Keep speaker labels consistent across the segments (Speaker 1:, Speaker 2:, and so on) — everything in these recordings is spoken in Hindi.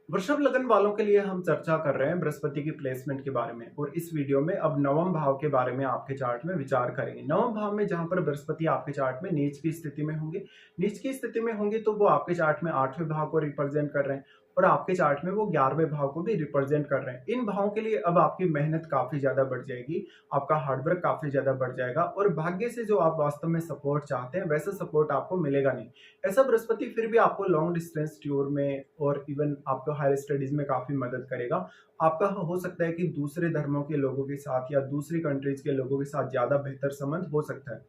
Speaker 1: वृषभ लगन वालों के लिए हम चर्चा कर रहे हैं बृहस्पति की प्लेसमेंट के बारे में और इस वीडियो में अब नवम भाव के बारे में आपके चार्ट में विचार करेंगे। नवम भाव में जहां पर बृहस्पति आपके चार्ट में नीच की स्थिति में होंगे, नीच की स्थिति में होंगे तो वो आपके चार्ट में 8वें भाव को रिप्रेजेंट कर रहे हैं और आपके चार्ट में वो 11वें भाव को भी रिप्रेजेंट कर रहे हैं। इन भावों के लिए अब आपकी मेहनत काफी ज्यादा बढ़ जाएगी, आपका हार्डवर्क काफी ज्यादा बढ़ जाएगा और भाग्य से जो आप वास्तव में सपोर्ट चाहते हैं वैसा सपोर्ट आपको मिलेगा नहीं। ऐसा बृहस्पति फिर भी आपको लॉन्ग डिस्टेंस टूर में और इवन आपको हायर स्टडीज में काफी मदद करेगा। आपका हो सकता है कि दूसरे धर्मों के लोगों के साथ या दूसरी कंट्रीज के लोगों के साथ ज्यादा बेहतर संबंध हो सकता है।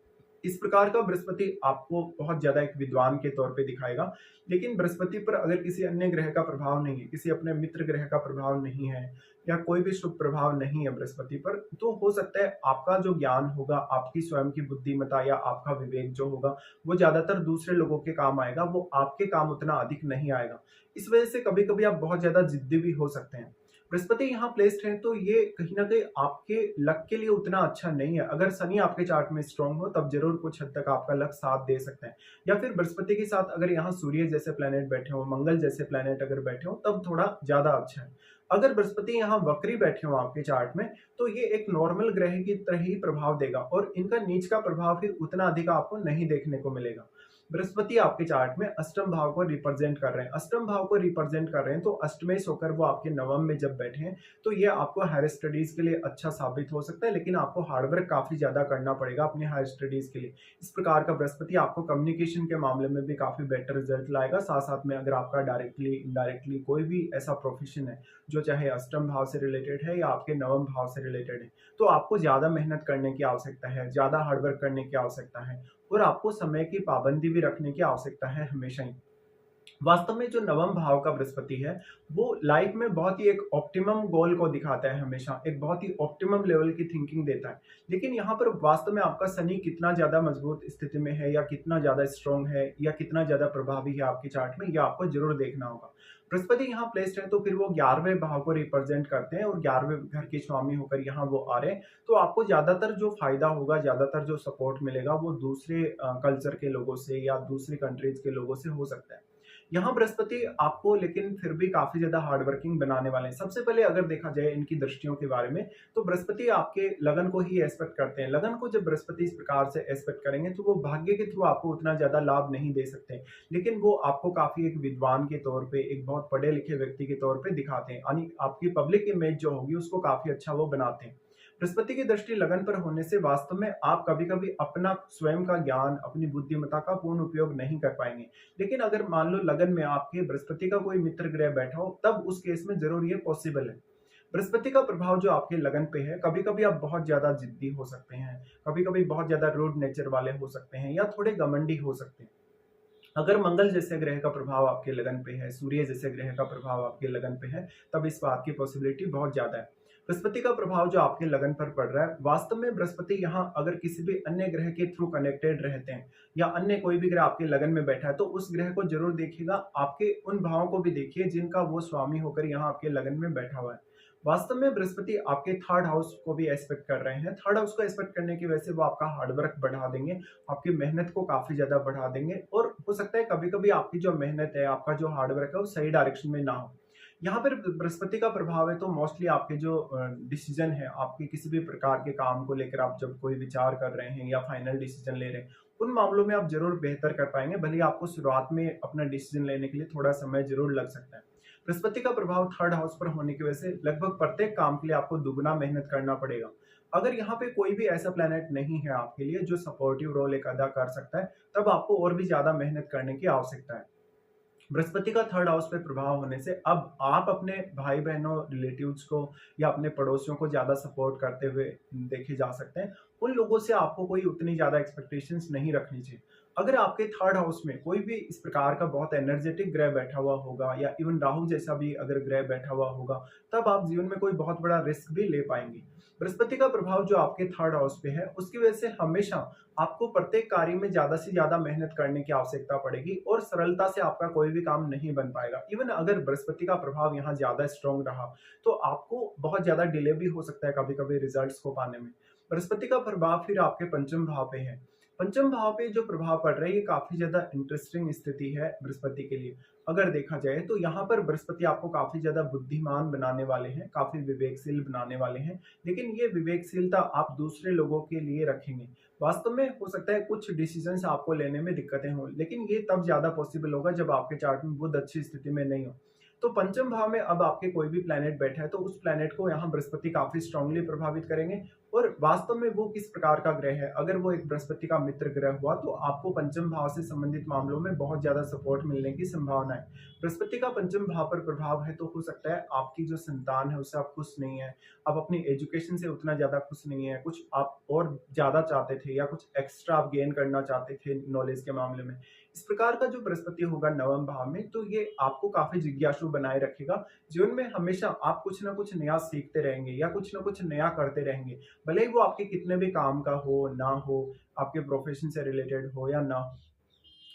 Speaker 1: इस प्रकार का बृहस्पति आपको बहुत ज्यादा एक विद्वान के तौर पे दिखाएगा। लेकिन बृहस्पति पर अगर किसी अन्य ग्रह का प्रभाव नहीं है, किसी अपने मित्र ग्रह का प्रभाव नहीं है या कोई भी शुभ प्रभाव नहीं है बृहस्पति पर, तो हो सकता है आपका जो ज्ञान होगा, आपकी स्वयं की बुद्धिमत्ता या आपका विवेक जो होगा, वो ज्यादातर दूसरे लोगों के काम आएगा, वो आपके काम उतना अधिक नहीं आएगा। इस वजह से कभी कभी आप बहुत ज्यादा जिद्दी भी हो सकते हैं। बृहस्पति यहाँ प्लेस्ड है तो ये कहीं ना कहीं आपके लक के लिए उतना अच्छा नहीं है। अगर शनि आपके चार्ट में स्ट्रांग हो तब जरूर कुछ हद तक आपका लक साथ दे सकता है, या फिर बृहस्पति के साथ अगर यहाँ सूर्य जैसे प्लेनेट बैठे हो, मंगल जैसे प्लेनेट अगर बैठे हो तब थोड़ा ज्यादा अच्छा है। अगर बृहस्पति यहाँ वक्री बैठे हो आपके चार्ट में तो ये एक नॉर्मल ग्रह की तरह ही प्रभाव देगा और इनका नीच का प्रभाव फिर उतना अधिक आपको नहीं देखने को मिलेगा। बृहस्पति आपके चार्ट में अष्टम भाव को रिप्रेजेंट कर रहे हैं, अष्टम भाव को रिप्रेजेंट कर रहे हैं तो अष्टमेश होकर वो आपके नवम में जब बैठे हैं तो ये आपको हायर स्टडीज के लिए अच्छा साबित हो सकता है, लेकिन आपको हार्डवर्क काफी ज्यादा करना पड़ेगा अपनी हायर स्टडीज के लिए। इस प्रकार का बृहस्पति आपको कम्युनिकेशन के मामले में भी काफी बेटर रिजल्ट लाएगा। साथ साथ में अगर आपका डायरेक्टली इनडायरेक्टली कोई भी ऐसा प्रोफेशन है जो चाहे अष्टम भाव से रिलेटेड है या आपके नवम भाव से रिलेटेड है, तो आपको ज्यादा मेहनत करने की आवश्यकता है, ज्यादा हार्डवर्क करने की आवश्यकता है और आपको समय की पाबंदी भी रखने की आवश्यकता है हमेशा ही। वास्तव में जो नवम भाव का बृहस्पति है वो लाइफ में बहुत ही एक ऑप्टिमम गोल को दिखाता है, हमेशा एक बहुत ही ऑप्टिमम लेवल की थिंकिंग देता है। लेकिन यहाँ पर वास्तव में आपका शनि कितना ज्यादा मजबूत स्थिति में है या कितना ज्यादा स्ट्रांग है या कितना ज्यादा प्रभावी है आपके चार्ट में, यह आपको जरूर देखना होगा। बृहस्पति यहाँ प्लेस्ड है तो फिर वो 11वें भाव को रिप्रेजेंट करते हैं और 11वें घर के स्वामी होकर यहाँ वो आ रहे हैं, तो आपको ज्यादातर जो फायदा होगा, ज्यादातर जो सपोर्ट मिलेगा वो दूसरे कल्चर के लोगों से या दूसरी कंट्रीज के लोगों से हो सकता है। यहाँ बृहस्पति आपको लेकिन फिर भी काफी ज्यादा हार्डवर्किंग बनाने वाले हैं। सबसे पहले अगर देखा जाए इनकी दृष्टियों के बारे में तो बृहस्पति आपके लगन को ही एस्पेक्ट करते हैं। लगन को जब बृहस्पति इस प्रकार से एस्पेक्ट करेंगे तो वो भाग्य के थ्रू आपको उतना ज्यादा लाभ नहीं दे सकते, लेकिन वो आपको काफी एक विद्वान के तौर पे, एक बहुत पढ़े लिखे व्यक्ति के तौर पे दिखाते हैं, यानी आपकी पब्लिक इमेज जो होगी उसको काफी अच्छा वो बनाते हैं। बृहस्पति की दृष्टि लगन पर होने से वास्तव में आप कभी कभी अपना स्वयं का ज्ञान, अपनी बुद्धिमत्ता का पूर्ण उपयोग नहीं कर पाएंगे। लेकिन अगर मान लो लगन में आपके बृहस्पति का कोई मित्र ग्रह बैठा हो तब उस केस में जरूर ये पॉसिबल है। बृहस्पति का प्रभाव जो आपके लगन पे है, कभी कभी आप बहुत ज्यादा जिद्दी हो सकते हैं, कभी कभी बहुत ज्यादा रूड नेचर वाले हो सकते हैं या थोड़े घमंडी हो सकते हैं। अगर मंगल जैसे ग्रह का प्रभाव आपके लगन पे है, सूर्य जैसे ग्रह का प्रभाव आपके लगन पे है, तब इस बात की पॉसिबिलिटी बहुत ज्यादा है। बृहस्पति का प्रभाव जो आपके लगन पर पड़ रहा है, वास्तव में बृहस्पति यहाँ अगर किसी भी अन्य ग्रह के थ्रू कनेक्टेड रहते हैं या अन्य कोई भी ग्रह आपके लगन में बैठा है तो उस ग्रह को जरूर देखिएगा, आपके उन भावों को भी देखिए जिनका वो स्वामी होकर यहाँ आपके लगन में बैठा हुआ है। वास्तव में बृहस्पति आपके थर्ड हाउस को भी एस्पेक्ट कर रहे हैं। थर्ड हाउस को एस्पेक्ट करने की वजह से वो आपका हार्डवर्क बढ़ा देंगे, आपकी मेहनत को काफी ज्यादा बढ़ा देंगे और हो सकता है कभी कभी आपकी जो मेहनत है, आपका जो हार्डवर्क है वो सही डायरेक्शन में ना हो। यहाँ पर बृहस्पति का प्रभाव है तो मोस्टली आपके जो डिसीजन है, आपके किसी भी प्रकार के काम को लेकर आप जब कोई विचार कर रहे हैं या फाइनल डिसीजन ले रहे हैं, उन मामलों में आप जरूर बेहतर कर पाएंगे, भले ही आपको शुरुआत में अपना डिसीजन लेने के लिए थोड़ा समय जरूर लग सकता है। बृहस्पति का प्रभाव थर्ड हाउस पर होने की वजह से लगभग प्रत्येक काम के लिए आपको दुगना मेहनत करना पड़ेगा। अगर यहाँ पे कोई भी ऐसा प्लेनेट नहीं है आपके लिए जो सपोर्टिव रोल एक अदा कर सकता है, तब आपको और भी ज्यादा मेहनत करने की आवश्यकता है। बृहस्पति का थर्ड हाउस पे प्रभाव होने से अब आप अपने भाई बहनों, रिलेटिव्स को या अपने पड़ोसियों को ज्यादा सपोर्ट करते हुए देखे जा सकते हैं। उन लोगों से आपको कोई उतनी ज्यादा एक्सपेक्टेशंस नहीं रखनी चाहिए। अगर आपके थर्ड हाउस में कोई भी इस प्रकार का बहुत एनर्जेटिक ग्रह बैठा हुआ होगा या इवन राहु जैसा भी अगर ग्रह बैठा हुआ होगा, तब आप जीवन में कोई बहुत बड़ा रिस्क भी ले पाएंगे। बृहस्पति का प्रभाव जो आपके थर्ड हाउस पे है उसकी वजह से हमेशा आपको प्रत्येक कार्य में ज्यादा से ज्यादा मेहनत करने की आवश्यकता पड़ेगी और सरलता से आपका कोई भी काम नहीं बन पाएगा। इवन अगर बृहस्पति का प्रभाव यहाँ ज्यादा स्ट्रांग रहा तो आपको बहुत ज्यादा डिले भी हो सकता है कभी कभी रिजल्ट्स को पाने में। बृहस्पति का प्रभाव फिर आपके पंचम भाव पे है। पंचम भाव पे जो प्रभाव पड़ रहा है ये काफी ज्यादा इंटरेस्टिंग स्थिति है बृहस्पति के लिए। अगर देखा जाए तो यहाँ पर बृहस्पति आपको काफी ज्यादा बुद्धिमान बनाने वाले हैं, काफी विवेकशील बनाने वाले हैं। लेकिन ये विवेकशीलता आप दूसरे लोगों के लिए रखेंगे। वास्तव में हो सकता है कुछ डिसीजंस आपको लेने में दिक्कतें हों, लेकिन ये तब ज्यादा पॉसिबल होगा जब आपके चार्ट में बुध अच्छी स्थिति में नहीं हो। तो पंचम भाव में अब आपके कोई भी प्लैनेट बैठा है तो उस प्लैनेट को यहाँ बृहस्पति काफी स्ट्रांगली प्रभावित करेंगे। और वास्तव में वो किस प्रकार का ग्रह है, अगर वो एक बृहस्पति का मित्र ग्रह हुआ तो आपको पंचम भाव से संबंधित मामलों में बहुत ज्यादा सपोर्ट मिलने की संभावना है। बृहस्पति का पंचम भाव पर प्रभाव है तो हो सकता है आपकी जो संतान है उससे आप खुश नहीं है, आप अपनी एजुकेशन से उतना ज्यादा खुश नहीं है, कुछ आप और ज्यादा चाहते थे या कुछ एक्स्ट्रा आप गेन करना चाहते थे नॉलेज के मामले में। इस प्रकार का जो बृहस्पति होगा नवम भाव में तो ये आपको काफी जिज्ञासु बनाए रखेगा। जीवन में हमेशा आप कुछ ना कुछ नया सीखते रहेंगे या कुछ ना कुछ नया करते रहेंगे, भले ही वो आपके कितने भी काम का हो ना हो, आपके प्रोफेशन से रिलेटेड हो या ना हो।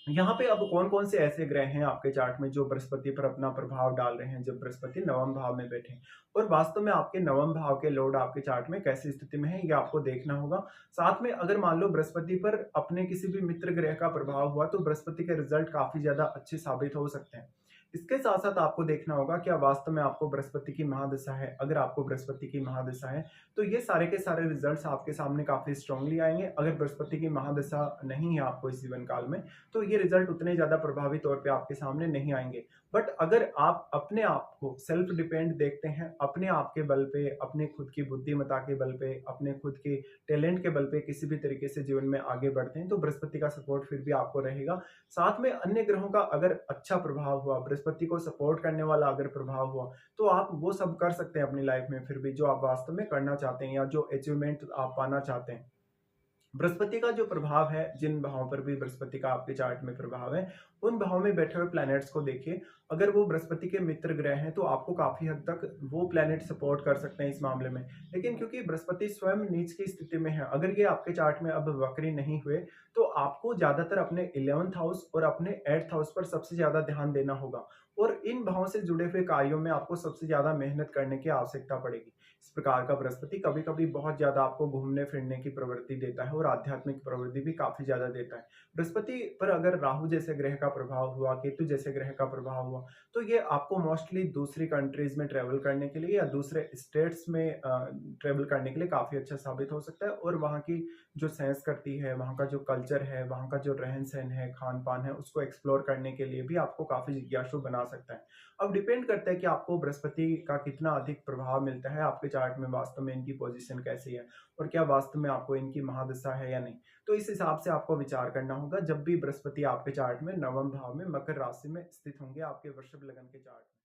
Speaker 1: यहाँ पे अब कौन-कौन से ऐसे ग्रह हैं आपके चार्ट में जो बृहस्पति पर अपना प्रभाव डाल रहे हैं, जब बृहस्पति नवम भाव में बैठे हैं। और वास्तव में आपके नवम भाव के लॉर्ड आपके चार्ट में कैसी स्थिति में है, ये आपको देखना होगा। साथ में अगर मान लो बृहस्पति पर अपने किसी भी मित्र ग्रह का प्रभाव हुआ, तो बृहस्पति के रिजल्ट काफ़ी ज़्यादा अच्छे साबित हो सकते हैं। इसके साथ-साथ आपको देखना होगा क्या वास्तव में आपको बृहस्पति की महादशा है। अगर आपको बृहस्पति की महादशा है, तो ये सारे के सारे रिजल्ट्स आपके सामने काफ़ी स्ट्रांगली आएँगे। अगर बृहस्पति की महादशा नहीं है आपको इस जीवन काल में, तो ये रिजल्ट उतने ज्यादा प्रभावी तौर पे आपके सामने नहीं आएंगे। बट अगर आप अपने आप को सेल्फ डिपेंड देखते हैं, अपने आप के बल पे, अपने खुद की बुद्धिमत्ता के बल पे, अपने खुद के टैलेंट के बल पे किसी भी तरीके से जीवन में आगे बढ़ते हैं, तो बृहस्पति का सपोर्ट फिर भी आपको रहेगा। साथ में अन्य ग्रहों का अगर अच्छा प्रभाव हुआ, बृहस्पति को सपोर्ट करने वाला अगर प्रभाव हुआ, तो आप वो सब कर सकते हैं अपनी लाइफ में फिर भी जो आप वास्तव में करना चाहते हैं या जो अचीवमेंट आप पाना चाहते हैं। बृहस्पति का जो प्रभाव है, जिन भावों पर भी बृहस्पति का आपके चार्ट में प्रभाव है, उन भावों में बैठे हुए प्लैनेट्स को देखिए। अगर वो बृहस्पति के मित्र ग्रह हैं तो आपको काफी हद तक वो प्लैनेट सपोर्ट कर सकते हैं इस मामले में। लेकिन क्योंकि बृहस्पति स्वयं नीच की स्थिति में है, अगर ये आपके चार्ट में अब वक्री नहीं हुए, तो आपको ज्यादातर अपने 11th हाउस और अपने 8th हाउस पर सबसे ज्यादा ध्यान देना होगा। और इन भावों से जुड़े हुए कार्यों में आपको सबसे ज्यादा मेहनत करने की आवश्यकता पड़ेगी। इस प्रकार का बृहस्पति कभी कभी बहुत ज्यादा आपको घूमने फिरने की प्रवृत्ति देता है और आध्यात्मिक प्रवृत्ति भी काफी ज्यादा देता है। बृहस्पति पर अगर राहु जैसे ग्रह का प्रभाव हुआ, केतु जैसे ग्रह का प्रभाव हुआ, तो ये आपको मोस्टली दूसरी कंट्रीज में ट्रेवल करने के लिए या दूसरे स्टेट्स में ट्रेवल करने के लिए काफी अच्छा साबित हो सकता है। और वहाँ की जो संस्कृति है, वहाँ का जो कल्चर है, वहाँ का जो रहन सहन है, खान पान है, उसको एक्सप्लोर करने के लिए भी आपको काफी जिज्ञासु बना सकता है। अब डिपेंड करता है कि आपको बृहस्पति का कितना अधिक प्रभाव मिलता है आपके चार्ट में, वास्तव में इनकी पोजीशन कैसी है और क्या वास्तव में आपको इनकी महादशा है या नहीं। तो इस हिसाब से आपको विचार करना होगा जब भी बृहस्पति आपके चार्ट में नवम भाव में मकर राशि में स्थित होंगे आपके वृषभ लगन के चार्ट में।